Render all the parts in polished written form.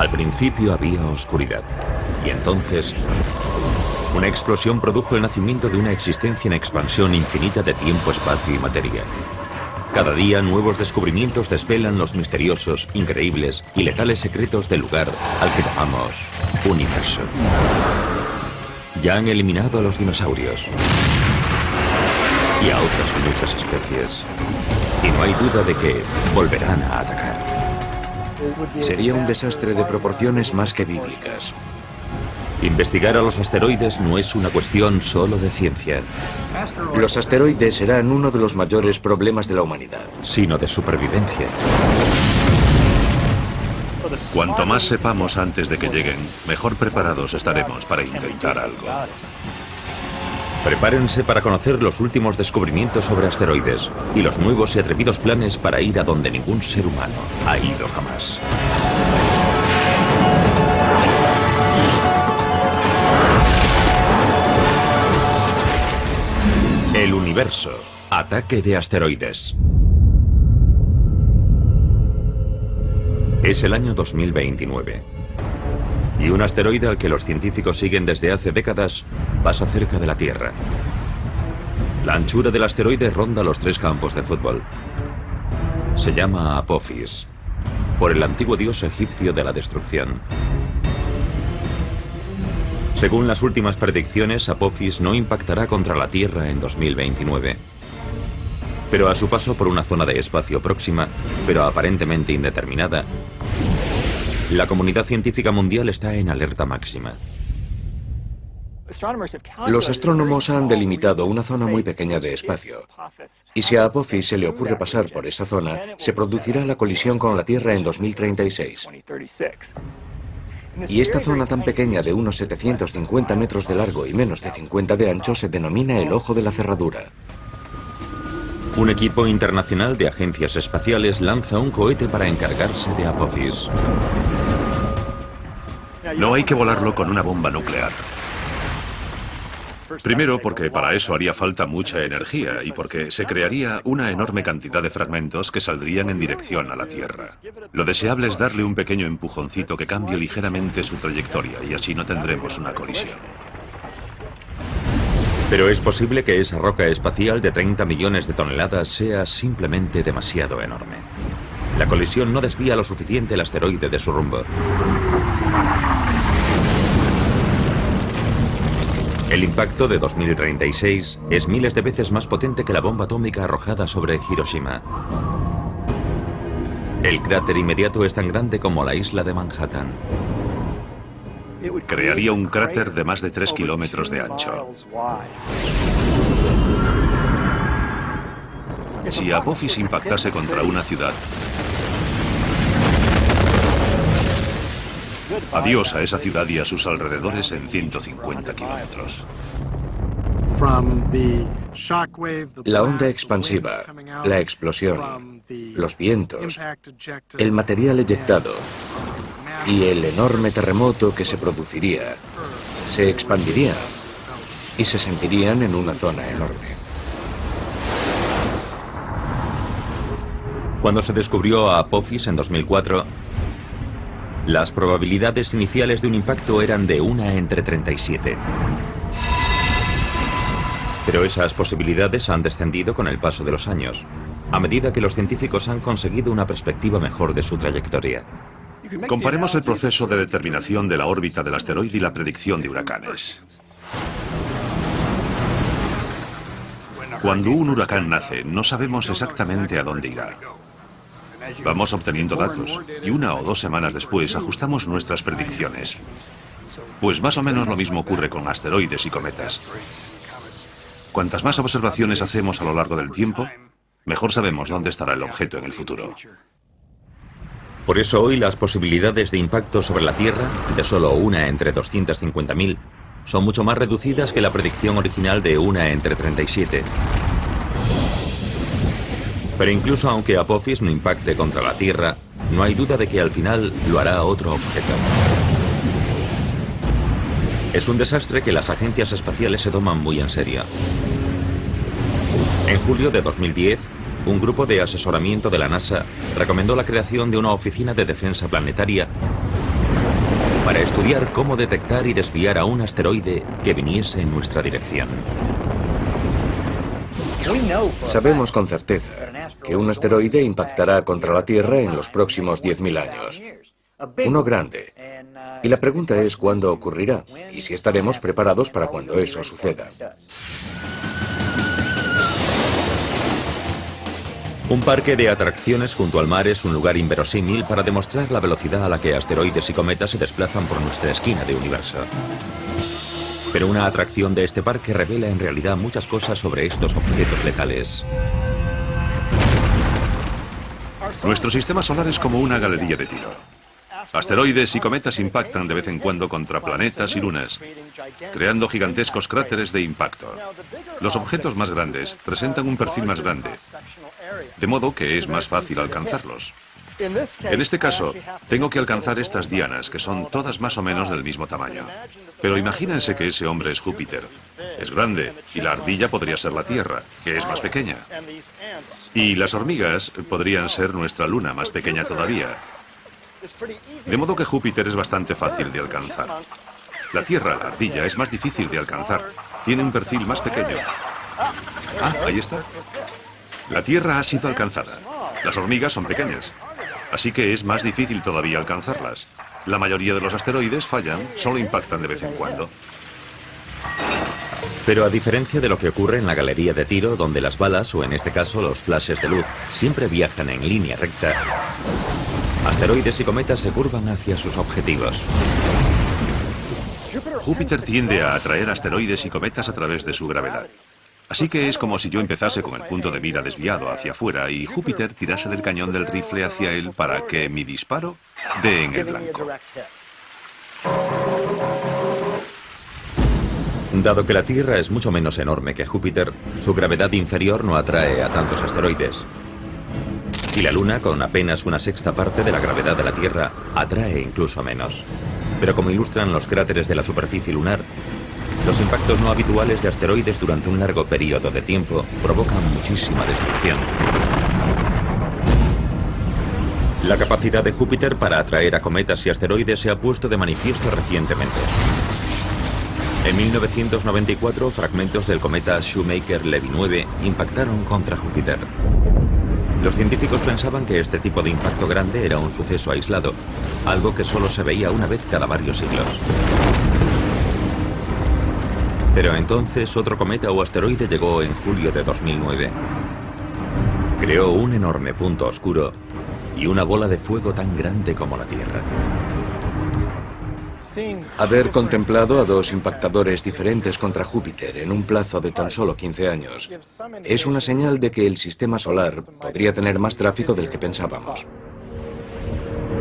Al principio había oscuridad, y entonces una explosión produjo el nacimiento de una existencia en expansión infinita de tiempo, espacio y materia. Cada día nuevos descubrimientos desvelan los misteriosos, increíbles y letales secretos del lugar al que llamamos universo. Ya han eliminado a los dinosaurios y a otras muchas especies, y no hay duda de que volverán a atacar. Sería un desastre de proporciones más que bíblicas. Investigar a los asteroides no es una cuestión solo de ciencia, Los asteroides serán uno de los mayores problemas de la humanidad. sino de supervivencia. Cuanto más sepamos antes de que lleguen, mejor preparados estaremos para intentar algo. Prepárense para conocer los últimos descubrimientos sobre asteroides y los nuevos y atrevidos planes para ir a donde ningún ser humano ha ido jamás. El universo. Ataque de asteroides. Es el año 2029. Y un asteroide al que los científicos siguen desde hace décadas pasa cerca de la Tierra. La anchura del asteroide ronda los 3 campos de fútbol. Se llama Apophis, por el antiguo dios egipcio de la destrucción. Según las últimas predicciones, Apophis no impactará contra la Tierra en 2029. Pero a su paso por una zona de espacio próxima, pero aparentemente indeterminada, la comunidad científica mundial está en alerta máxima. Los astrónomos han delimitado una zona muy pequeña de espacio. Y si a Apophis se le ocurre pasar por esa zona, se producirá la colisión con la Tierra en 2036. Y esta zona tan pequeña de unos 750 metros de largo y menos de 50 de ancho se denomina el ojo de la cerradura. Un equipo internacional de agencias espaciales lanza un cohete para encargarse de Apophis. No hay que volarlo con una bomba nuclear. Primero, porque para eso haría falta mucha energía y porque se crearía una enorme cantidad de fragmentos que saldrían en dirección a la Tierra. Lo deseable es darle un pequeño empujoncito que cambie ligeramente su trayectoria y así no tendremos una colisión. Pero es posible que esa roca espacial de 30 millones de toneladas sea simplemente demasiado enorme. La colisión no desvía lo suficiente el asteroide de su rumbo. El impacto de 2036 es miles de veces más potente que la bomba atómica arrojada sobre Hiroshima. El cráter inmediato es tan grande como la isla de Manhattan. Crearía un cráter de más de 3 kilómetros de ancho. Si Apophis impactase contra una ciudad, adiós a esa ciudad y a sus alrededores en 150 kilómetros. La onda expansiva, la explosión, los vientos, el material eyectado y el enorme terremoto que se produciría, se expandirían y se sentirían en una zona enorme. Cuando se descubrió a Apophis en 2004, las probabilidades iniciales de un impacto eran de 1 entre 37. Pero esas posibilidades han descendido con el paso de los años, a medida que los científicos han conseguido una perspectiva mejor de su trayectoria. Comparemos el proceso de determinación de la órbita del asteroide y la predicción de huracanes. Cuando un huracán nace, no sabemos exactamente a dónde irá. Vamos obteniendo datos y 1 o 2 semanas después ajustamos nuestras predicciones. Pues más o menos lo mismo ocurre con asteroides y cometas. Cuantas más observaciones hacemos a lo largo del tiempo, mejor sabemos dónde estará el objeto en el futuro. Por eso hoy las posibilidades de impacto sobre la Tierra, de solo 1 entre 250.000, son mucho más reducidas que la predicción original de 1 entre 37. Pero incluso aunque Apophis no impacte contra la Tierra, no hay duda de que al final lo hará otro objeto. Es un desastre que las agencias espaciales se toman muy en serio. En julio de 2010, un grupo de asesoramiento de la NASA recomendó la creación de una oficina de defensa planetaria para estudiar cómo detectar y desviar a un asteroide que viniese en nuestra dirección. Sabemos con certeza que un asteroide impactará contra la Tierra en los próximos 10.000 años. Uno grande. Y la pregunta es cuándo ocurrirá y si estaremos preparados para cuando eso suceda. Un parque de atracciones junto al mar es un lugar inverosímil para demostrar la velocidad a la que asteroides y cometas se desplazan por nuestra esquina de universo. Pero una atracción de este parque revela en realidad muchas cosas sobre estos objetos letales. Nuestro sistema solar es como una galería de tiro. Asteroides y cometas impactan de vez en cuando contra planetas y lunas, creando gigantescos cráteres de impacto. Los objetos más grandes presentan un perfil más grande, de modo que es más fácil alcanzarlos. En este caso, tengo que alcanzar estas dianas, que son todas más o menos del mismo tamaño. Pero imagínense que ese hombre es Júpiter. Es grande, y la ardilla podría ser la Tierra, que es más pequeña. Y las hormigas podrían ser nuestra luna, más pequeña todavía. De modo que Júpiter es bastante fácil de alcanzar. La Tierra, la ardilla, es más difícil de alcanzar. Tiene un perfil más pequeño. Ah, ahí está. La Tierra ha sido alcanzada. Las hormigas son pequeñas. Así que es más difícil todavía alcanzarlas. La mayoría de los asteroides fallan, solo impactan de vez en cuando. Pero a diferencia de lo que ocurre en la galería de tiro, donde las balas, o en este caso los flashes de luz, siempre viajan en línea recta, asteroides y cometas se curvan hacia sus objetivos. Júpiter tiende a atraer asteroides y cometas a través de su gravedad. Así que es como si yo empezase con el punto de mira desviado hacia afuera y Júpiter tirase del cañón del rifle hacia él para que mi disparo dé en el blanco. Dado que la Tierra es mucho menos enorme que Júpiter, su gravedad inferior no atrae a tantos asteroides. Y la Luna, con apenas una sexta parte de la gravedad de la Tierra, atrae incluso menos. Pero como ilustran los cráteres de la superficie lunar, los impactos no habituales de asteroides durante un largo periodo de tiempo provocan muchísima destrucción. La capacidad de Júpiter para atraer a cometas y asteroides se ha puesto de manifiesto recientemente. En 1994, fragmentos del cometa Shoemaker-Levy 9 impactaron contra Júpiter. Los científicos pensaban que este tipo de impacto grande era un suceso aislado, algo que solo se veía una vez cada varios siglos. Pero entonces otro cometa o asteroide llegó en julio de 2009. Creó un enorme punto oscuro y una bola de fuego tan grande como la Tierra. Haber contemplado a dos impactadores diferentes contra Júpiter en un plazo de tan solo 15 años es una señal de que el sistema solar podría tener más tráfico del que pensábamos.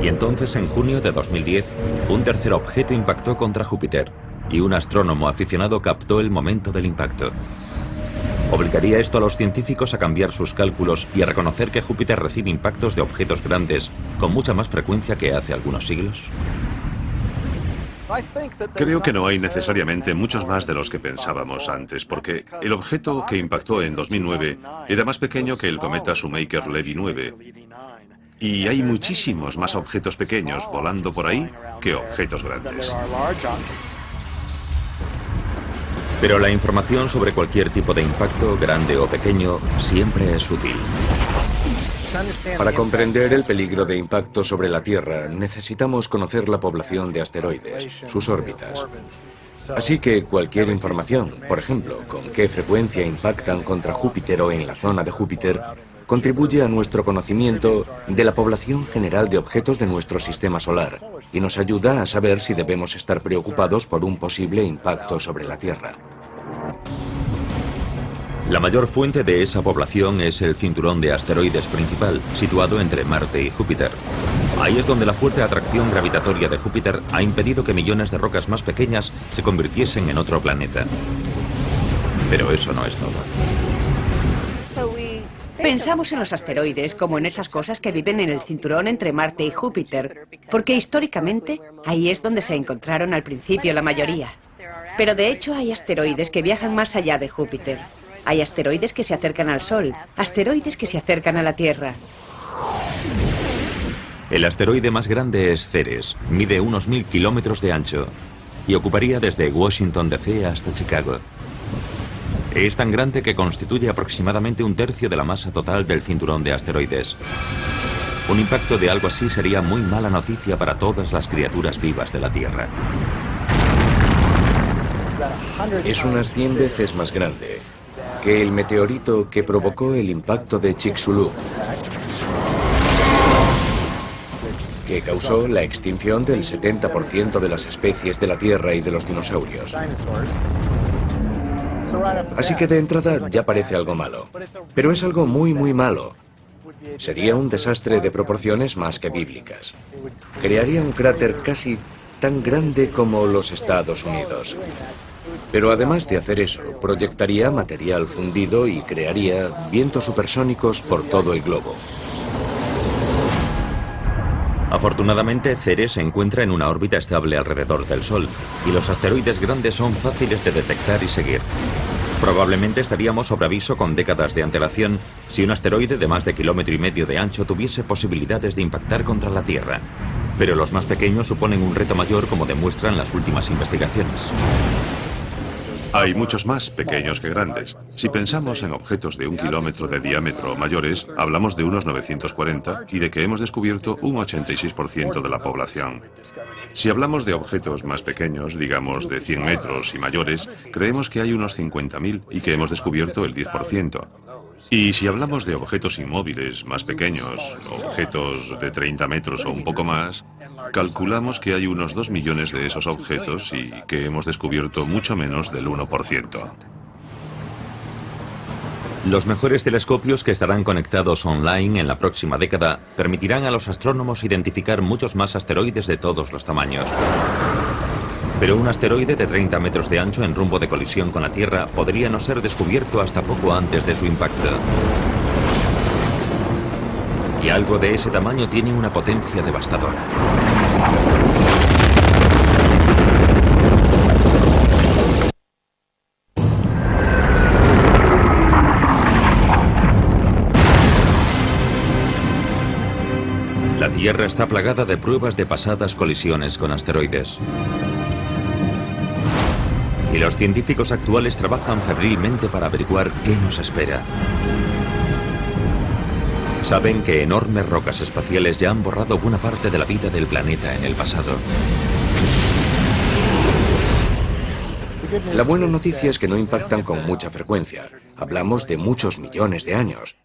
Y entonces, en junio de 2010, un tercer objeto impactó contra Júpiter y un astrónomo aficionado captó el momento del impacto. ¿Obligaría esto a los científicos a cambiar sus cálculos y a reconocer que Júpiter recibe impactos de objetos grandes con mucha más frecuencia que hace algunos siglos? Creo que no hay necesariamente muchos más de los que pensábamos antes, porque el objeto que impactó en 2009 era más pequeño que el cometa Shoemaker-Levy 9. Y hay muchísimos más objetos pequeños volando por ahí que objetos grandes. Pero la información sobre cualquier tipo de impacto, grande o pequeño, siempre es útil. Para comprender el peligro de impacto sobre la Tierra, necesitamos conocer la población de asteroides, sus órbitas. Así que cualquier información, por ejemplo, con qué frecuencia impactan contra Júpiter o en la zona de Júpiter, contribuye a nuestro conocimiento de la población general de objetos de nuestro sistema solar y nos ayuda a saber si debemos estar preocupados por un posible impacto sobre la Tierra. La mayor fuente de esa población es el cinturón de asteroides principal, situado entre Marte y Júpiter. Ahí es donde la fuerte atracción gravitatoria de Júpiter ha impedido que millones de rocas más pequeñas se convirtiesen en otro planeta. Pero eso no es todo. Pensamos en los asteroides como en esas cosas que viven en el cinturón entre Marte y Júpiter, porque históricamente ahí es donde se encontraron al principio la mayoría. Pero de hecho hay asteroides que viajan más allá de Júpiter. Hay asteroides que se acercan al Sol, asteroides que se acercan a la Tierra. El asteroide más grande es Ceres, mide unos 1000 kilómetros de ancho y ocuparía desde Washington DC hasta Chicago. Es tan grande que constituye aproximadamente un tercio de la masa total del cinturón de asteroides. Un impacto de algo así sería muy mala noticia para todas las criaturas vivas de la Tierra. Es unas 100 veces más grande que el meteorito que provocó el impacto de Chicxulub, que causó la extinción del 70% de las especies de la Tierra y de los dinosaurios. Así que de entrada ya parece algo malo, pero es algo muy malo. Sería un desastre de proporciones más que bíblicas. Crearía un cráter casi tan grande como los Estados Unidos. Pero además de hacer eso, proyectaría material fundido y crearía vientos supersónicos por todo el globo. Afortunadamente, Ceres se encuentra en una órbita estable alrededor del Sol, y los asteroides grandes son fáciles de detectar y seguir. Probablemente estaríamos sobre aviso con décadas de antelación si un asteroide de más de 1,5 kilómetros de ancho tuviese posibilidades de impactar contra la Tierra. Pero los más pequeños suponen un reto mayor, como demuestran las últimas investigaciones. Hay muchos más pequeños que grandes. Si pensamos en objetos de 1 kilómetro de diámetro o mayores, hablamos de unos 940 y de que hemos descubierto un 86% de la población. Si hablamos de objetos más pequeños, digamos de 100 metros y mayores, creemos que hay unos 50.000 y que hemos descubierto el 10%. Y si hablamos de objetos inmóviles más pequeños, objetos de 30 metros o un poco más, calculamos que hay unos 2 millones de esos objetos y que hemos descubierto mucho menos del 1%. Los mejores telescopios que estarán conectados online en la próxima década permitirán a los astrónomos identificar muchos más asteroides de todos los tamaños. Pero un asteroide de 30 metros de ancho en rumbo de colisión con la Tierra podría no ser descubierto hasta poco antes de su impacto. Y algo de ese tamaño tiene una potencia devastadora. La Tierra está plagada de pruebas de pasadas colisiones con asteroides. Y los científicos actuales trabajan febrilmente para averiguar qué nos espera. Saben que enormes rocas espaciales ya han borrado buena parte de la vida del planeta en el pasado. La buena noticia es que no impactan con mucha frecuencia. Hablamos de muchos millones de años.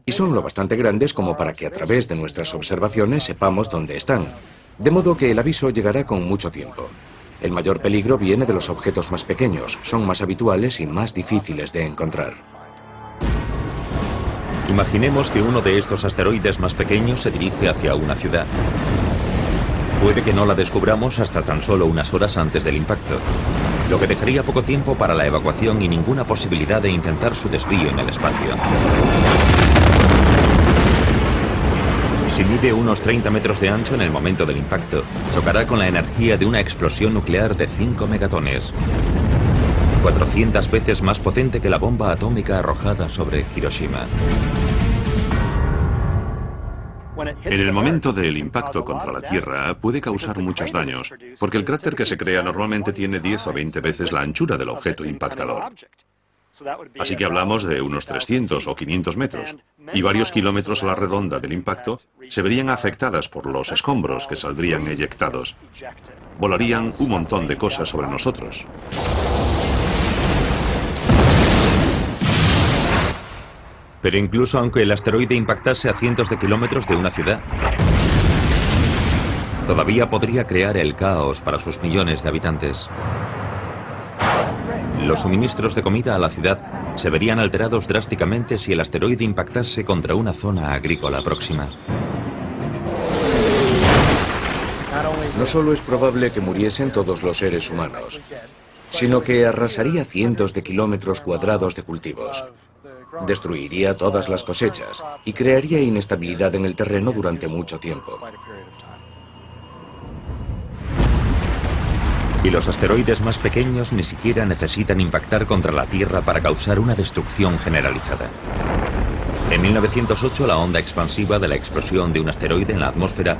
Y son lo bastante grandes como para que a través de nuestras observaciones sepamos dónde están. De modo que el aviso llegará con mucho tiempo. El mayor peligro viene de los objetos más pequeños. Son más habituales y más difíciles de encontrar. Imaginemos que uno de estos asteroides más pequeños se dirige hacia una ciudad. Puede que no la descubramos hasta tan solo unas horas antes del impacto, lo que dejaría poco tiempo para la evacuación y ninguna posibilidad de intentar su desvío en el espacio. Si mide unos 30 metros de ancho en el momento del impacto, chocará con la energía de una explosión nuclear de 5 megatones. 400 veces más potente que la bomba atómica arrojada sobre Hiroshima. En el momento del impacto contra la Tierra puede causar muchos daños, porque el cráter que se crea normalmente tiene 10 o 20 veces la anchura del objeto impactador. Así que hablamos de unos 300 o 500 metros, y varios kilómetros a la redonda del impacto se verían afectadas por los escombros que saldrían eyectados. Volarían un montón de cosas sobre nosotros. Pero incluso aunque el asteroide impactase a cientos de kilómetros de una ciudad, todavía podría crear el caos para sus millones de habitantes. Los suministros de comida a la ciudad se verían alterados drásticamente si el asteroide impactase contra una zona agrícola próxima. No solo es probable que muriesen todos los seres humanos, sino que arrasaría cientos de kilómetros cuadrados de cultivos. Destruiría todas las cosechas y crearía inestabilidad en el terreno durante mucho tiempo. Y los asteroides más pequeños ni siquiera necesitan impactar contra la Tierra para causar una destrucción generalizada. En 1908, la onda expansiva de la explosión de un asteroide en la atmósfera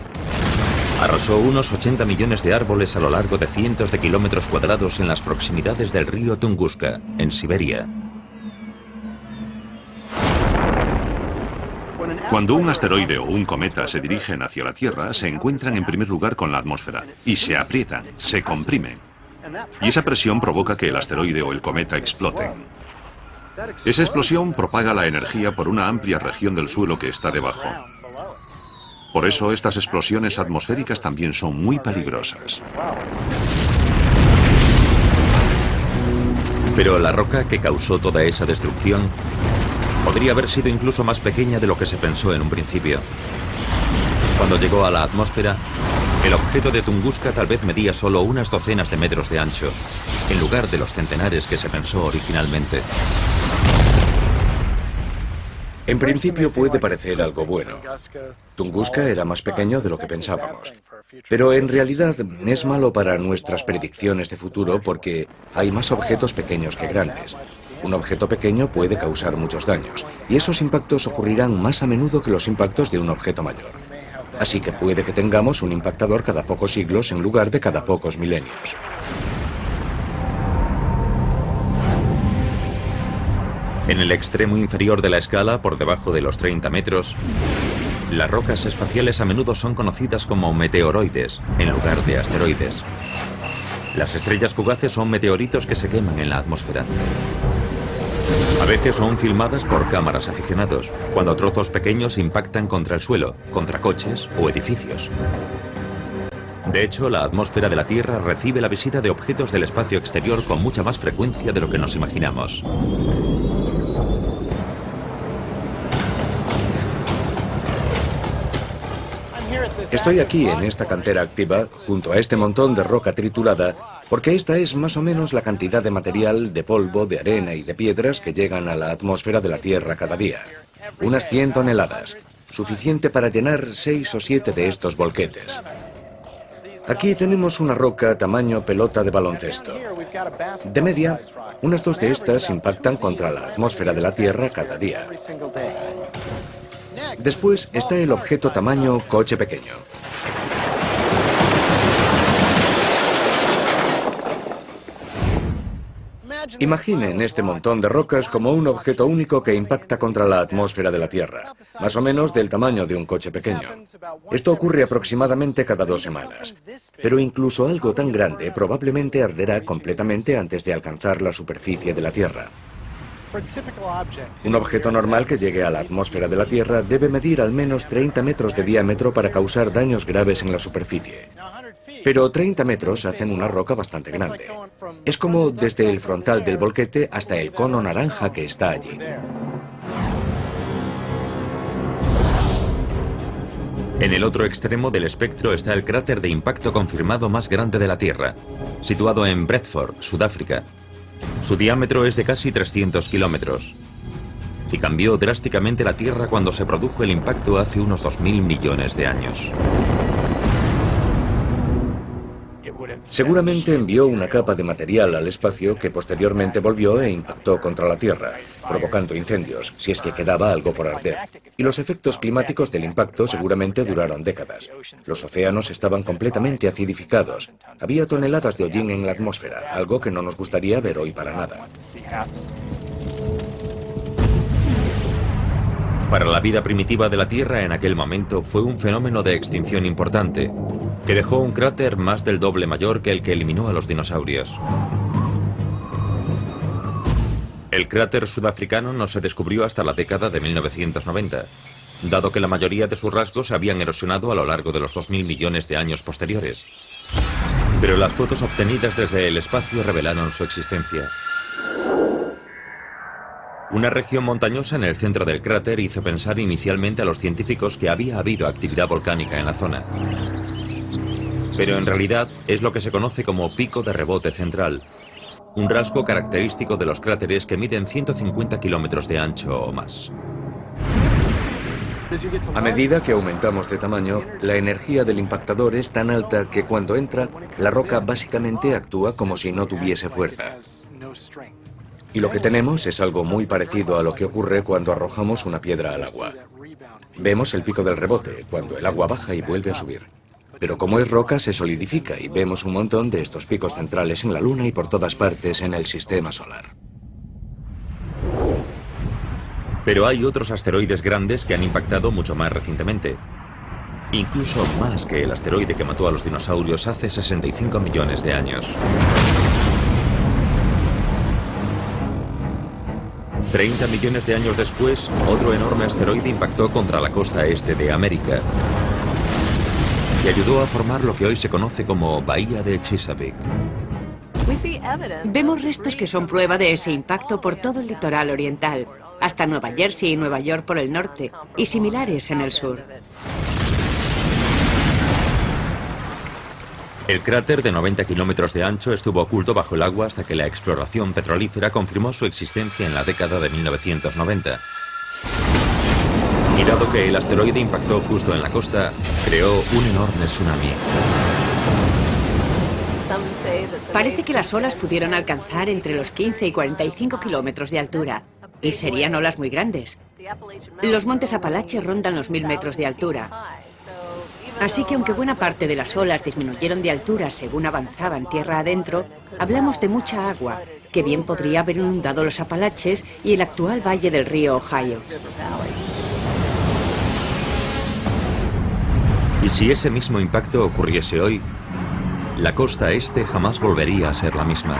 arrasó unos 80 millones de árboles a lo largo de cientos de kilómetros cuadrados en las proximidades del río Tunguska, en Siberia. Cuando un asteroide o un cometa se dirigen hacia la Tierra, se encuentran en primer lugar con la atmósfera y se aprietan, se comprimen. Y esa presión provoca que el asteroide o el cometa exploten. Esa explosión propaga la energía por una amplia región del suelo que está debajo. Por eso estas explosiones atmosféricas también son muy peligrosas. Pero la roca que causó toda esa destrucción podría haber sido incluso más pequeña de lo que se pensó en un principio. Cuando llegó a la atmósfera, el objeto de Tunguska tal vez medía solo unas docenas de metros de ancho, en lugar de los centenares que se pensó originalmente. En principio puede parecer algo bueno. Tunguska era más pequeño de lo que pensábamos. Pero en realidad es malo para nuestras predicciones de futuro porque hay más objetos pequeños que grandes. Un objeto pequeño puede causar muchos daños, y esos impactos ocurrirán más a menudo que los impactos de un objeto mayor. Así que puede que tengamos un impactador cada pocos siglos en lugar de cada pocos milenios. En el extremo inferior de la escala, por debajo de los 30 metros, las rocas espaciales a menudo son conocidas como meteoroides, en lugar de asteroides. Las estrellas fugaces son meteoritos que se queman en la atmósfera. A veces son filmadas por cámaras aficionados, cuando trozos pequeños impactan contra el suelo, contra coches o edificios. De hecho, la atmósfera de la Tierra recibe la visita de objetos del espacio exterior con mucha más frecuencia de lo que nos imaginamos. Estoy aquí en esta cantera activa, junto a este montón de roca triturada, porque esta es más o menos la cantidad de material, de polvo, de arena y de piedras que llegan a la atmósfera de la Tierra cada día. Unas 100 toneladas, suficiente para llenar 6 o 7 de estos volquetes. Aquí tenemos una roca tamaño pelota de baloncesto. De media, unas 2 de estas impactan contra la atmósfera de la Tierra cada día. Después está el objeto tamaño coche pequeño. Imaginen este montón de rocas como un objeto único que impacta contra la atmósfera de la Tierra, más o menos del tamaño de un coche pequeño. Esto ocurre aproximadamente cada 2 semanas. Pero incluso algo tan grande probablemente arderá completamente antes de alcanzar la superficie de la Tierra. Un objeto normal que llegue a la atmósfera de la Tierra debe medir al menos 30 metros de diámetro para causar daños graves en la superficie. Pero 30 metros hacen una roca bastante grande. Es como desde el frontal del volquete hasta el cono naranja que está allí. En el otro extremo del espectro está el cráter de impacto confirmado más grande de la Tierra, situado en Bredford, Sudáfrica. Su diámetro es de casi 300 kilómetros. Y cambió drásticamente la Tierra cuando se produjo el impacto hace unos 2.000 millones de años. Seguramente envió una capa de material al espacio que posteriormente volvió e impactó contra la Tierra, provocando incendios, si es que quedaba algo por arder. Y los efectos climáticos del impacto seguramente duraron décadas. Los océanos estaban completamente acidificados. Había toneladas de hollín en la atmósfera, algo que no nos gustaría ver hoy para nada. Para la vida primitiva de la Tierra en aquel momento fue un fenómeno de extinción importante, que dejó un cráter más del doble mayor que el que eliminó a los dinosaurios. El cráter sudafricano no se descubrió hasta la década de 1990, dado que la mayoría de sus rasgos se habían erosionado a lo largo de los 2.000 millones de años posteriores. Pero las fotos obtenidas desde el espacio revelaron su existencia. Una región montañosa en el centro del cráter hizo pensar inicialmente a los científicos que había habido actividad volcánica en la zona. Pero en realidad es lo que se conoce como pico de rebote central, un rasgo característico de los cráteres que miden 150 kilómetros de ancho o más. A medida que aumentamos de tamaño, la energía del impactador es tan alta que cuando entra, la roca básicamente actúa como si no tuviese fuerza. Y lo que tenemos es algo muy parecido a lo que ocurre cuando arrojamos una piedra al agua. Vemos el pico del rebote, cuando el agua baja y vuelve a subir. Pero como es roca, se solidifica y vemos un montón de estos picos centrales en la Luna y por todas partes en el sistema solar. Pero hay otros asteroides grandes que han impactado mucho más recientemente. Incluso más que el asteroide que mató a los dinosaurios hace 65 millones de años. 30 millones de años después, otro enorme asteroide impactó contra la costa este de América y ayudó a formar lo que hoy se conoce como Bahía de Chesapeake. Vemos restos que son prueba de ese impacto por todo el litoral oriental, hasta Nueva Jersey y Nueva York por el norte, y similares en el sur. El cráter de 90 kilómetros de ancho estuvo oculto bajo el agua hasta que la exploración petrolífera confirmó su existencia en la década de 1990. Y dado que el asteroide impactó justo en la costa, creó un enorme tsunami. Parece que las olas pudieron alcanzar entre los 15 y 45 kilómetros de altura, y serían olas muy grandes. Los montes Apalaches rondan los 1000 metros de altura. Así que aunque buena parte de las olas disminuyeron de altura según avanzaban tierra adentro, hablamos de mucha agua, que bien podría haber inundado los Apalaches y el actual valle del río Ohio. Y si ese mismo impacto ocurriese hoy, la costa este jamás volvería a ser la misma.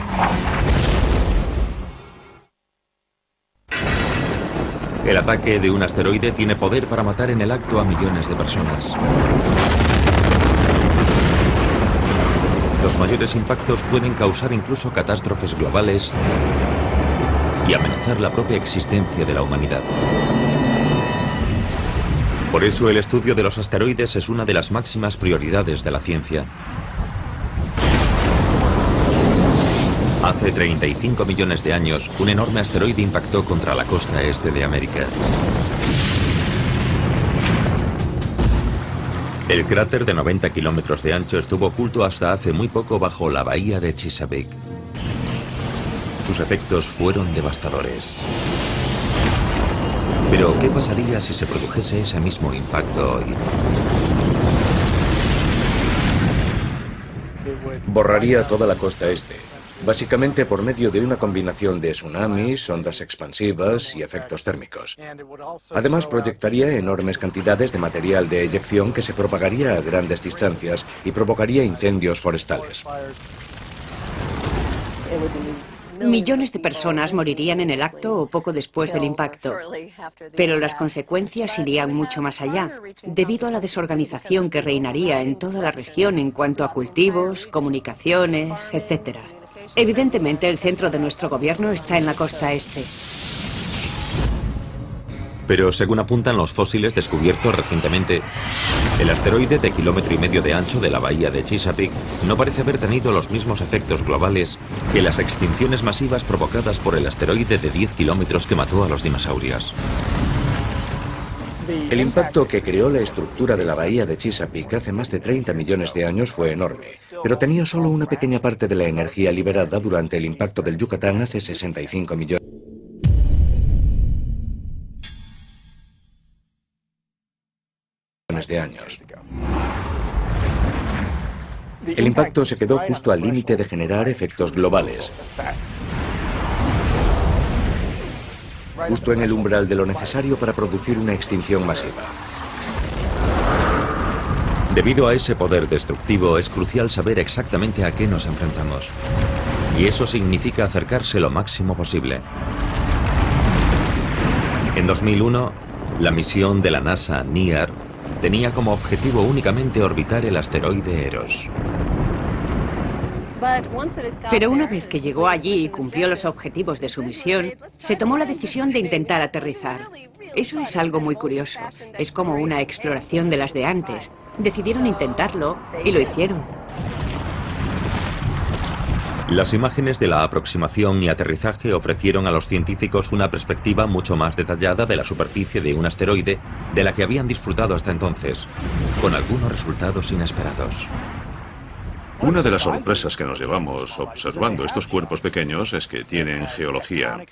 El ataque de un asteroide tiene poder para matar en el acto a millones de personas. Los mayores impactos pueden causar incluso catástrofes globales y amenazar la propia existencia de la humanidad. Por eso el estudio de los asteroides es una de las máximas prioridades de la ciencia. Hace 35 millones de años, un enorme asteroide impactó contra la costa este de América. El cráter de 90 kilómetros de ancho estuvo oculto hasta hace muy poco bajo la bahía de Chesapeake. Sus efectos fueron devastadores. Pero, ¿qué pasaría si se produjese ese mismo impacto hoy? Borraría toda la costa este, básicamente por medio de una combinación de tsunamis, ondas expansivas y efectos térmicos. Además, proyectaría enormes cantidades de material de eyección que se propagaría a grandes distancias y provocaría incendios forestales. Millones de personas morirían en el acto o poco después del impacto, pero las consecuencias irían mucho más allá, debido a la desorganización que reinaría en toda la región en cuanto a cultivos, comunicaciones, etc. Evidentemente, el centro de nuestro gobierno está en la costa este. Pero según apuntan los fósiles descubiertos recientemente, el asteroide de 1,5 kilómetros de ancho de la bahía de Chesapeake no parece haber tenido los mismos efectos globales que las extinciones masivas provocadas por el asteroide de 10 kilómetros que mató a los dinosaurios. El impacto que creó la estructura de la bahía de Chesapeake hace más de 30 millones de años fue enorme, pero tenía solo una pequeña parte de la energía liberada durante el impacto del Yucatán hace 65 millones de años. El impacto se quedó justo al límite de generar efectos globales, justo en el umbral de lo necesario para producir una extinción masiva. Debido a ese poder destructivo, es crucial saber exactamente a qué nos enfrentamos. Y eso significa acercarse lo máximo posible. En 2001, la misión de la NASA NEAR tenía como objetivo únicamente orbitar el asteroide Eros. Pero una vez que llegó allí y cumplió los objetivos de su misión, se tomó la decisión de intentar aterrizar. Eso es algo muy curioso. Es como una exploración de las de antes. Decidieron intentarlo y lo hicieron. Las imágenes de la aproximación y aterrizaje ofrecieron a los científicos una perspectiva mucho más detallada de la superficie de un asteroide de la que habían disfrutado hasta entonces, con algunos resultados inesperados. Una de las sorpresas que nos llevamos observando estos cuerpos pequeños es que tienen geología.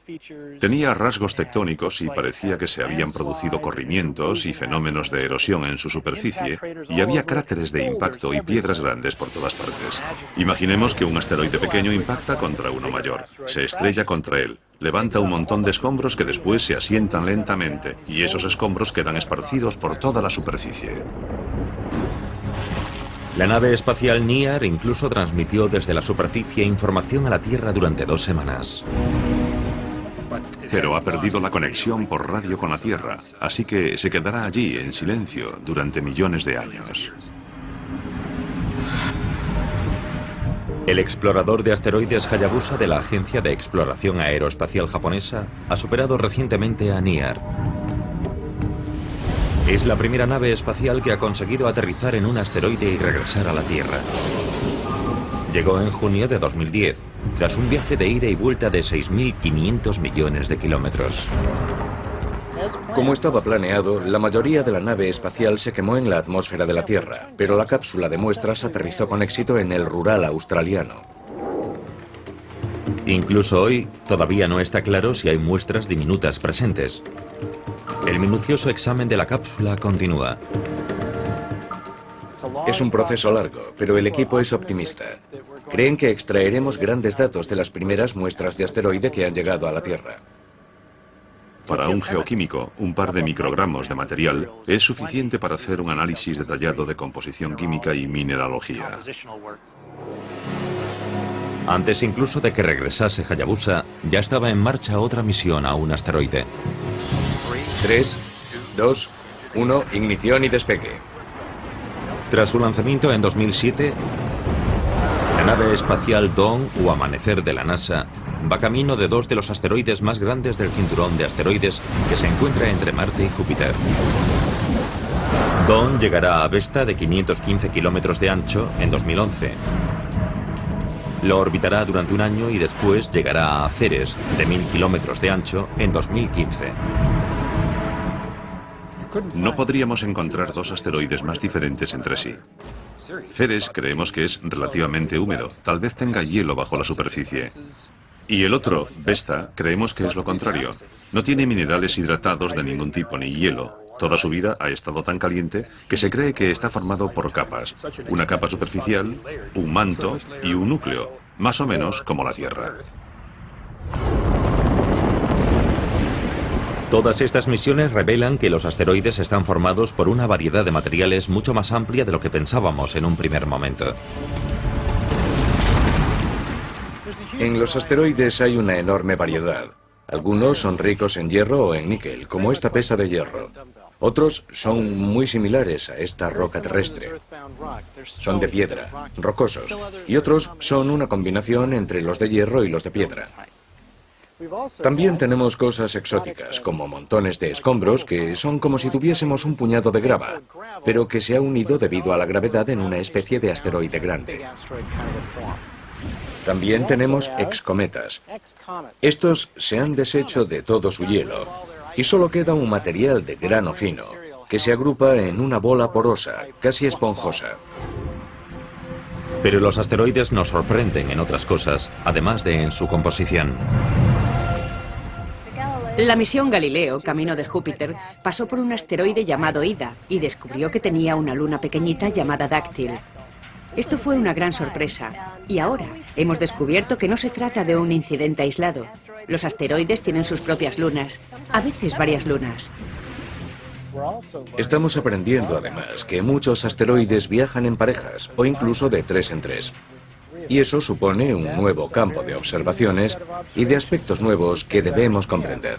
Tenía rasgos tectónicos y parecía que se habían producido corrimientos y fenómenos de erosión en su superficie, y había cráteres de impacto y piedras grandes por todas partes. Imaginemos que un asteroide pequeño impacta contra uno mayor, se estrella contra él, levanta un montón de escombros que después se asientan lentamente, y esos escombros quedan esparcidos por toda la superficie. La nave espacial NIAR incluso transmitió desde la superficie información a la Tierra durante 2 semanas. Pero ha perdido la conexión por radio con la Tierra, así que se quedará allí en silencio durante millones de años. El explorador de asteroides Hayabusa de la Agencia de Exploración Aeroespacial Japonesa ha superado recientemente a NIAR. Es la primera nave espacial que ha conseguido aterrizar en un asteroide y regresar a la Tierra. Llegó en junio de 2010, tras un viaje de ida y vuelta de 6.500 millones de kilómetros. Como estaba planeado, la mayoría de la nave espacial se quemó en la atmósfera de la Tierra, pero la cápsula de muestras aterrizó con éxito en el rural australiano. Incluso hoy, todavía no está claro si hay muestras diminutas presentes. El minucioso examen de la cápsula continúa. Es un proceso largo, pero el equipo es optimista. Creen que extraeremos grandes datos de las primeras muestras de asteroide que han llegado a la Tierra. Para un geoquímico, un par de microgramos de material es suficiente para hacer un análisis detallado de composición química y mineralogía. Antes incluso de que regresase Hayabusa, ya estaba en marcha otra misión a un asteroide. 3, 2, 1, ignición y despegue. Tras su lanzamiento en 2007, la nave espacial Dawn o Amanecer de la NASA va camino de 2 de los asteroides más grandes del cinturón de asteroides que se encuentra entre Marte y Júpiter. Dawn llegará a Vesta, de 515 kilómetros de ancho, en 2011. Lo orbitará durante un año y después llegará a Ceres, de 1000 kilómetros de ancho, en 2015. No podríamos encontrar 2 asteroides más diferentes entre sí. Ceres creemos que es relativamente húmedo, tal vez tenga hielo bajo la superficie. Y el otro, Vesta, creemos que es lo contrario. No tiene minerales hidratados de ningún tipo ni hielo. Toda su vida ha estado tan caliente que se cree que está formado por capas. Una capa superficial, un manto y un núcleo, más o menos como la Tierra. Todas estas misiones revelan que los asteroides están formados por una variedad de materiales mucho más amplia de lo que pensábamos en un primer momento. En los asteroides hay una enorme variedad. Algunos son ricos en hierro o en níquel, como esta pesa de hierro. Otros son muy similares a esta roca terrestre. Son de piedra, rocosos. Y otros son una combinación entre los de hierro y los de piedra. También tenemos cosas exóticas, como montones de escombros que son como si tuviésemos un puñado de grava, pero que se ha unido debido a la gravedad en una especie de asteroide grande. También tenemos excometas. Estos se han deshecho de todo su hielo y solo queda un material de grano fino que se agrupa en una bola porosa, casi esponjosa. Pero los asteroides nos sorprenden en otras cosas, además de en su composición. La misión Galileo, camino de Júpiter, pasó por un asteroide llamado Ida y descubrió que tenía una luna pequeñita llamada Dáctil. Esto fue una gran sorpresa. Y ahora hemos descubierto que no se trata de un incidente aislado. Los asteroides tienen sus propias lunas, a veces varias lunas. Estamos aprendiendo además que muchos asteroides viajan en parejas o incluso de 3 en 3. Y eso supone un nuevo campo de observaciones y de aspectos nuevos que debemos comprender.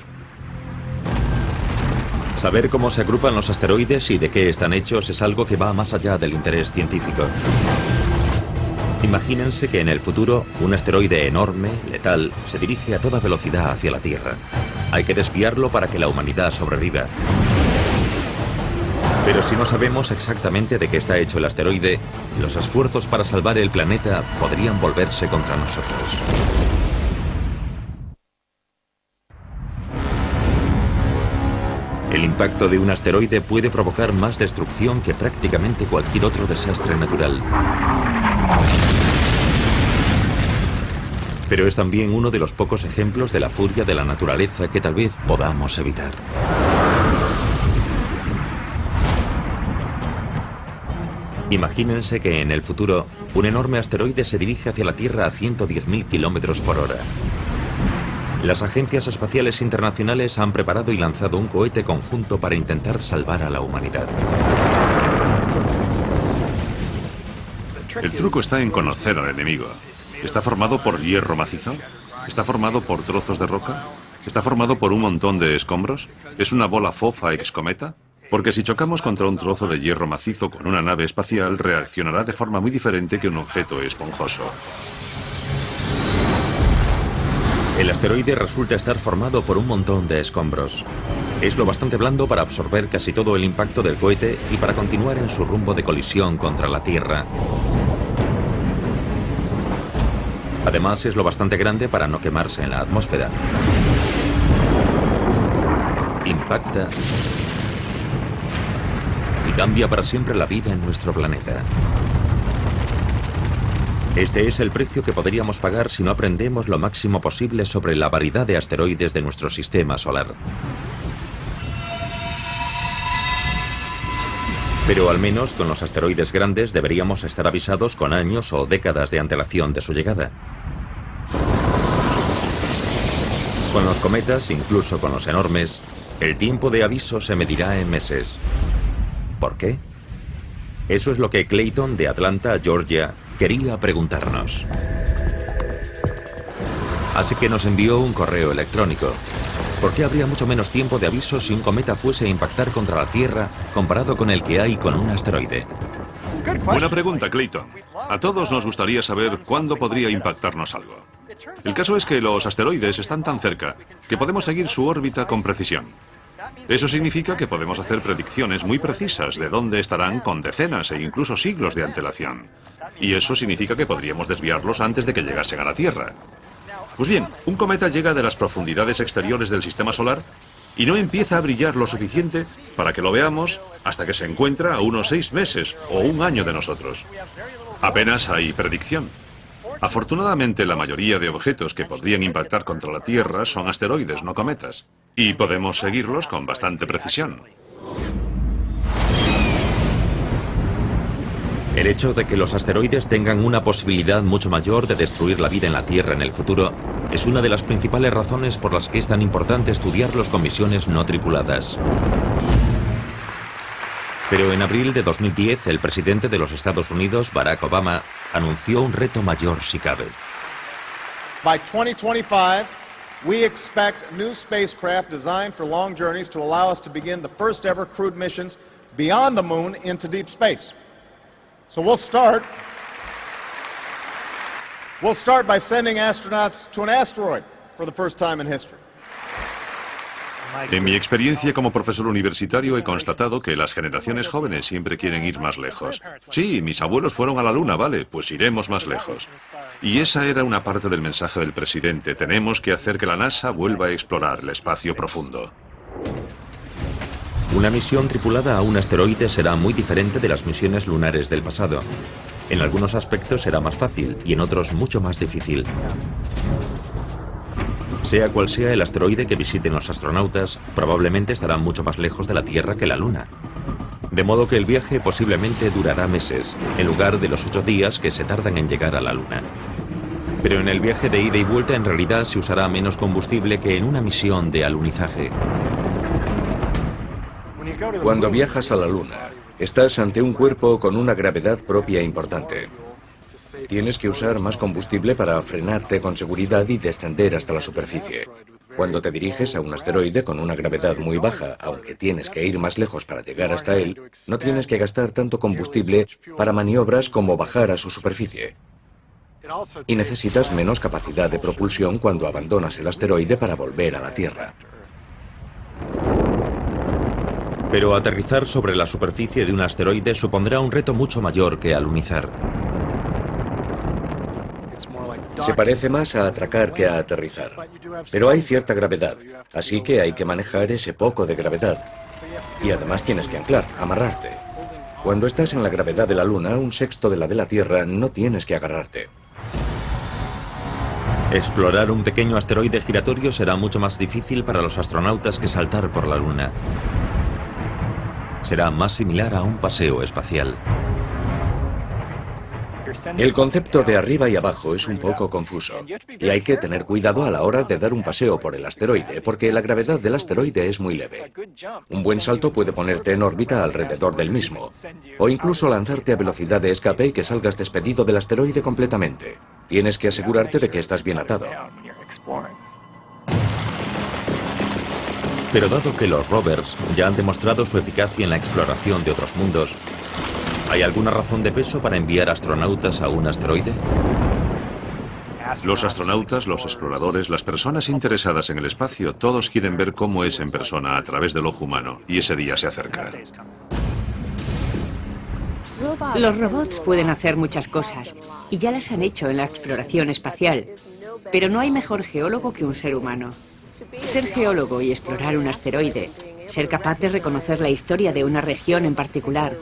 Saber cómo se agrupan los asteroides y de qué están hechos es algo que va más allá del interés científico. Imagínense que en el futuro un asteroide enorme, letal, se dirige a toda velocidad hacia la Tierra. Hay que desviarlo para que la humanidad sobreviva. Pero si no sabemos exactamente de qué está hecho el asteroide, los esfuerzos para salvar el planeta podrían volverse contra nosotros. El impacto de un asteroide puede provocar más destrucción que prácticamente cualquier otro desastre natural. Pero es también uno de los pocos ejemplos de la furia de la naturaleza que tal vez podamos evitar. Imagínense que en el futuro un enorme asteroide se dirige hacia la Tierra a 110.000 kilómetros por hora. Las agencias espaciales internacionales han preparado y lanzado un cohete conjunto para intentar salvar a la humanidad. El truco está en conocer al enemigo. ¿Está formado por hierro macizo? ¿Está formado por trozos de roca? ¿Está formado por un montón de escombros? ¿Es una bola fofa excometa? Porque si chocamos contra un trozo de hierro macizo con una nave espacial, reaccionará de forma muy diferente que un objeto esponjoso. El asteroide resulta estar formado por un montón de escombros. Es lo bastante blando para absorber casi todo el impacto del cohete y para continuar en su rumbo de colisión contra la Tierra. Además, es lo bastante grande para no quemarse en la atmósfera. Impacta y cambia para siempre la vida en nuestro planeta. Este es el precio que podríamos pagar si no aprendemos lo máximo posible sobre la variedad de asteroides de nuestro sistema solar. Pero al menos con los asteroides grandes deberíamos estar avisados con años o décadas de antelación de su llegada. Con los cometas, incluso con los enormes, el tiempo de aviso se medirá en meses. ¿Por qué? Eso es lo que Clayton, de Atlanta, Georgia, quería preguntarnos. Así que nos envió un correo electrónico. ¿Por qué habría mucho menos tiempo de aviso si un cometa fuese a impactar contra la Tierra comparado con el que hay con un asteroide? Buena pregunta, Clayton. A todos nos gustaría saber cuándo podría impactarnos algo. El caso es que los asteroides están tan cerca que podemos seguir su órbita con precisión. Eso significa que podemos hacer predicciones muy precisas de dónde estarán con decenas e incluso siglos de antelación. Y eso significa que podríamos desviarlos antes de que llegasen a la Tierra. Pues bien, un cometa llega de las profundidades exteriores del sistema solar y no empieza a brillar lo suficiente para que lo veamos hasta que se encuentra a unos 6 meses o un año de nosotros. Apenas hay predicción. Afortunadamente, la mayoría de objetos que podrían impactar contra la Tierra son asteroides, no cometas. Y podemos seguirlos con bastante precisión. El hecho de que los asteroides tengan una posibilidad mucho mayor de destruir la vida en la Tierra en el futuro es una de las principales razones por las que es tan importante estudiarlos con misiones no tripuladas. Pero en abril de 2010, el presidente de los Estados Unidos, Barack Obama, anunció un reto mayor si cabe. By 2025, we expect new spacecraft designed for long journeys to allow us to begin the first ever crewed missions beyond the moon into deep space. So we'll start by sending astronauts to an asteroid for the first time in history. En mi experiencia como profesor universitario he constatado que las generaciones jóvenes siempre quieren ir más lejos. Sí, mis abuelos fueron a la Luna, vale, pues iremos más lejos. Y esa era una parte del mensaje del presidente. Tenemos que hacer que la NASA vuelva a explorar el espacio profundo. Una misión tripulada a un asteroide será muy diferente de las misiones lunares del pasado. En algunos aspectos será más fácil y en otros mucho más difícil. Sea cual sea el asteroide que visiten los astronautas, probablemente estarán mucho más lejos de la Tierra que la Luna. De modo que el viaje posiblemente durará meses, en lugar de los 8 días que se tardan en llegar a la Luna. Pero en el viaje de ida y vuelta en realidad se usará menos combustible que en una misión de alunizaje. Cuando viajas a la Luna, estás ante un cuerpo con una gravedad propia importante. Tienes que usar más combustible para frenarte con seguridad y descender hasta la superficie. Cuando te diriges a un asteroide con una gravedad muy baja, aunque tienes que ir más lejos para llegar hasta él, no tienes que gastar tanto combustible para maniobras como bajar a su superficie. Y necesitas menos capacidad de propulsión cuando abandonas el asteroide para volver a la Tierra. Pero aterrizar sobre la superficie de un asteroide supondrá un reto mucho mayor que alunizar. Se parece más a atracar que a aterrizar. Pero hay cierta gravedad, así que hay que manejar ese poco de gravedad. Y además tienes que anclar, amarrarte. Cuando estás en la gravedad de la Luna, 1/6 de la Tierra, no tienes que agarrarte. Explorar un pequeño asteroide giratorio será mucho más difícil para los astronautas que saltar por la Luna. Será más similar a un paseo espacial. El concepto de arriba y abajo es un poco confuso, y hay que tener cuidado a la hora de dar un paseo por el asteroide, porque la gravedad del asteroide es muy leve. Un buen salto puede ponerte en órbita alrededor del mismo, o incluso lanzarte a velocidad de escape y que salgas despedido del asteroide completamente. Tienes que asegurarte de que estás bien atado. Pero dado que los rovers ya han demostrado su eficacia en la exploración de otros mundos, ¿hay alguna razón de peso para enviar astronautas a un asteroide? Los astronautas, los exploradores, las personas interesadas en el espacio, todos quieren ver cómo es en persona a través del ojo humano, y ese día se acerca. Los robots pueden hacer muchas cosas, y ya las han hecho en la exploración espacial, pero no hay mejor geólogo que un ser humano. Ser geólogo y explorar un asteroide, ser capaz de reconocer la historia de una región en particular,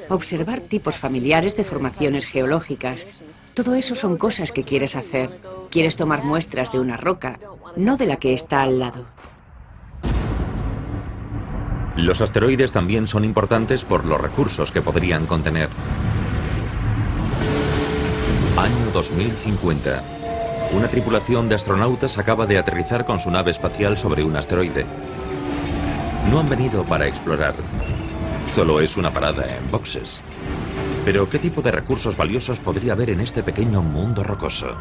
observar tipos familiares de formaciones geológicas, todo eso son cosas que quieres hacer. Quieres tomar muestras de una roca, no de la que está al lado. Los asteroides también son importantes por los recursos que podrían contener. Año 2050. Una tripulación de astronautas acaba de aterrizar con su nave espacial sobre un asteroide. No han venido para explorar. Solo es una parada en boxes. Pero ¿qué tipo de recursos valiosos podría haber en este pequeño mundo rocoso?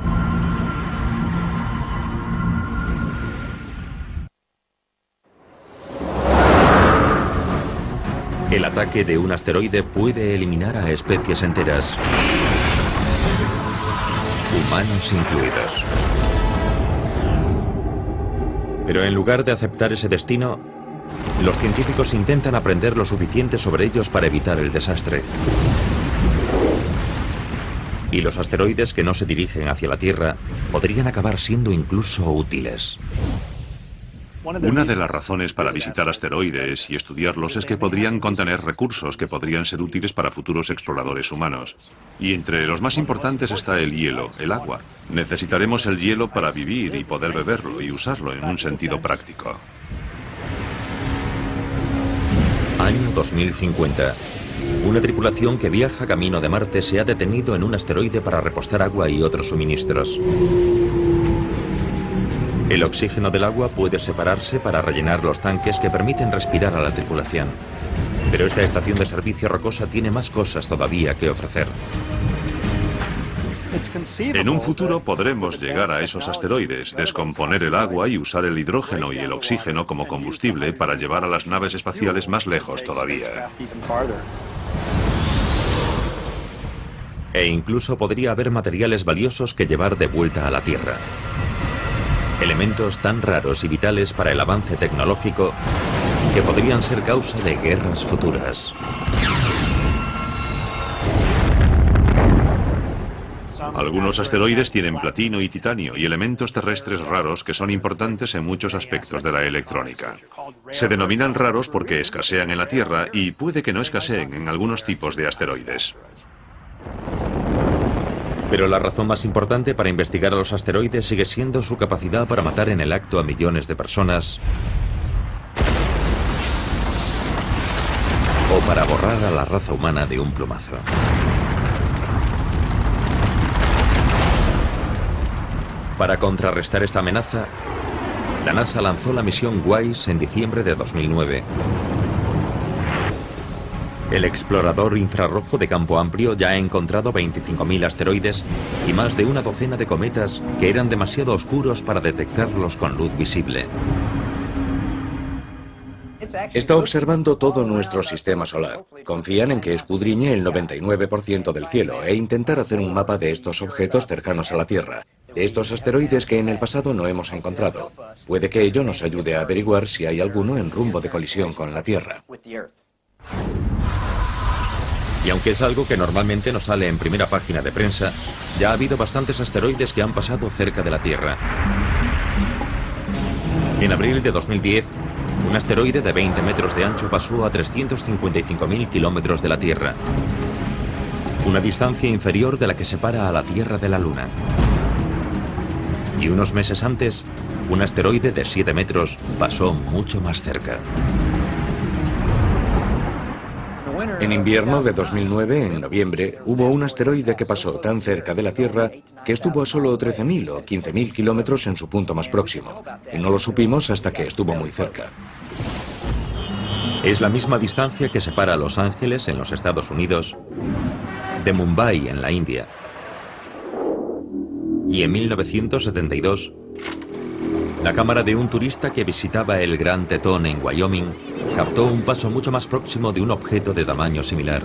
El ataque de un asteroide puede eliminar a especies enteras, humanos incluidos. Pero en lugar de aceptar ese destino, los científicos intentan aprender lo suficiente sobre ellos para evitar el desastre. Y los asteroides que no se dirigen hacia la Tierra podrían acabar siendo incluso útiles. Una de las razones para visitar asteroides y estudiarlos es que podrían contener recursos que podrían ser útiles para futuros exploradores humanos. Y entre los más importantes está el hielo, el agua. Necesitaremos el hielo para vivir y poder beberlo y usarlo en un sentido práctico. Año 2050. Una tripulación que viaja camino de Marte se ha detenido en un asteroide para repostar agua y otros suministros. El oxígeno del agua puede separarse para rellenar los tanques que permiten respirar a la tripulación. Pero esta estación de servicio rocosa tiene más cosas todavía que ofrecer. En un futuro podremos llegar a esos asteroides, descomponer el agua y usar el hidrógeno y el oxígeno como combustible para llevar a las naves espaciales más lejos todavía. E incluso podría haber materiales valiosos que llevar de vuelta a la Tierra. Elementos tan raros y vitales para el avance tecnológico que podrían ser causa de guerras futuras. Algunos asteroides tienen platino y titanio y elementos terrestres raros que son importantes en muchos aspectos de la electrónica. Se denominan raros porque escasean en la Tierra y puede que no escaseen en algunos tipos de asteroides. Pero la razón más importante para investigar a los asteroides sigue siendo su capacidad para matar en el acto a millones de personas o para borrar a la raza humana de un plumazo. Para contrarrestar esta amenaza, la NASA lanzó la misión WISE en diciembre de 2009. El explorador infrarrojo de campo amplio ya ha encontrado 25.000 asteroides y más de una docena de cometas que eran demasiado oscuros para detectarlos con luz visible. Está observando todo nuestro sistema solar. Confían en que escudriñe el 99% del cielo e intentar hacer un mapa de estos objetos cercanos a la Tierra, de estos asteroides que en el pasado no hemos encontrado. Puede que ello nos ayude a averiguar si hay alguno en rumbo de colisión con la Tierra. Y aunque es algo que normalmente no sale en primera página de prensa, ya ha habido bastantes asteroides que han pasado cerca de la Tierra. En abril de 2010, un asteroide de 20 metros de ancho pasó a 355.000 kilómetros de la Tierra, una distancia inferior de la que separa a la Tierra de la Luna. Y unos meses antes, un asteroide de 7 metros pasó mucho más cerca. En invierno de 2009, en noviembre, hubo un asteroide que pasó tan cerca de la Tierra que estuvo a solo 13.000 o 15.000 kilómetros en su punto más próximo. Y no lo supimos hasta que estuvo muy cerca. Es la misma distancia que separa a Los Ángeles, en los Estados Unidos, de Mumbai, en la India. Y en 1972, la cámara de un turista que visitaba el Gran Tetón en Wyoming captó un paso mucho más próximo de un objeto de tamaño similar.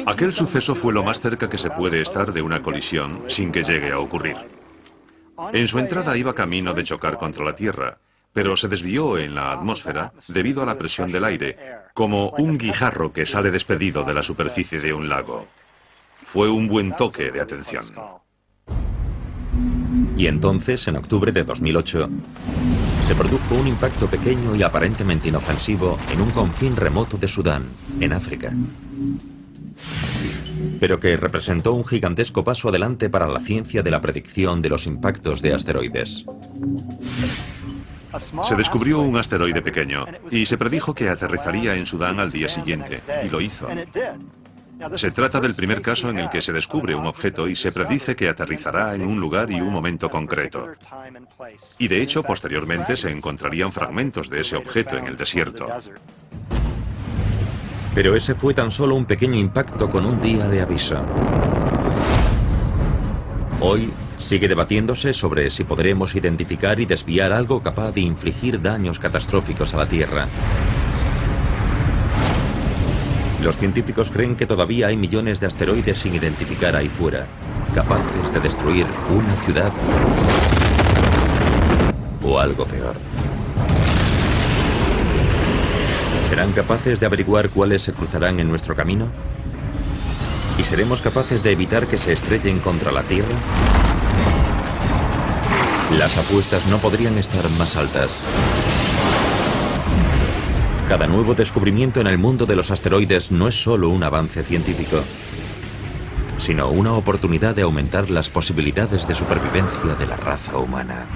Aquel suceso fue lo más cerca que se puede estar de una colisión sin que llegue a ocurrir. En su entrada iba camino de chocar contra la Tierra, pero se desvió en la atmósfera debido a la presión del aire, como un guijarro que sale despedido de la superficie de un lago. Fue un buen toque de atención. Y entonces, en octubre de 2008, se produjo un impacto pequeño y aparentemente inofensivo en un confín remoto de Sudán, en África, pero que representó un gigantesco paso adelante para la ciencia de la predicción de los impactos de asteroides. Se descubrió un asteroide pequeño y se predijo que aterrizaría en Sudán al día siguiente, y lo hizo. Se trata del primer caso en el que se descubre un objeto y se predice que aterrizará en un lugar y un momento concreto. Y de hecho, posteriormente se encontrarían fragmentos de ese objeto en el desierto. Pero ese fue tan solo un pequeño impacto con un día de aviso. Hoy sigue debatiéndose sobre si podremos identificar y desviar algo capaz de infligir daños catastróficos a la Tierra. Los científicos creen que todavía hay millones de asteroides sin identificar ahí fuera, capaces de destruir una ciudad o algo peor. ¿Serán capaces de averiguar cuáles se cruzarán en nuestro camino? ¿Y seremos capaces de evitar que se estrellen contra la Tierra? Las apuestas no podrían estar más altas. Cada nuevo descubrimiento en el mundo de los asteroides no es solo un avance científico, sino una oportunidad de aumentar las posibilidades de supervivencia de la raza humana.